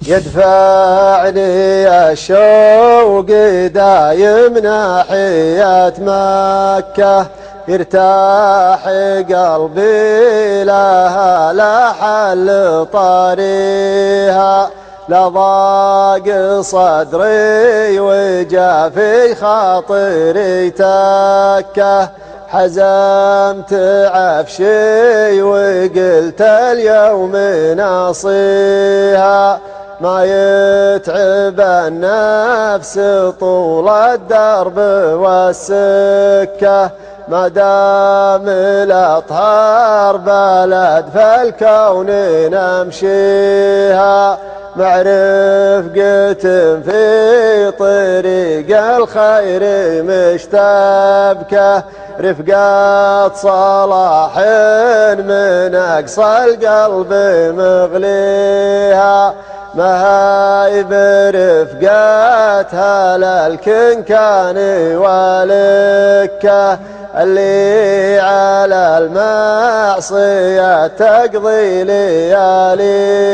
يدفعني الشوق دايم ناحية مكة، يرتاح قلبي لها لا حل طريها، لا ضاق صدري وجا في خاطري تكه، حزمت عفشي وقلت اليوم ناصيها، ما يتعب النفس طول الدرب والسكة، ما دام الأطهار بلد فالكون نمشيها، مع رفقة في طريق الخير مشتبكة، رفقة صلاح من أقصى القلب مغليها، مهايب رفقاتها للكنكان والكة، اللي على المعصية تقضي لياليها.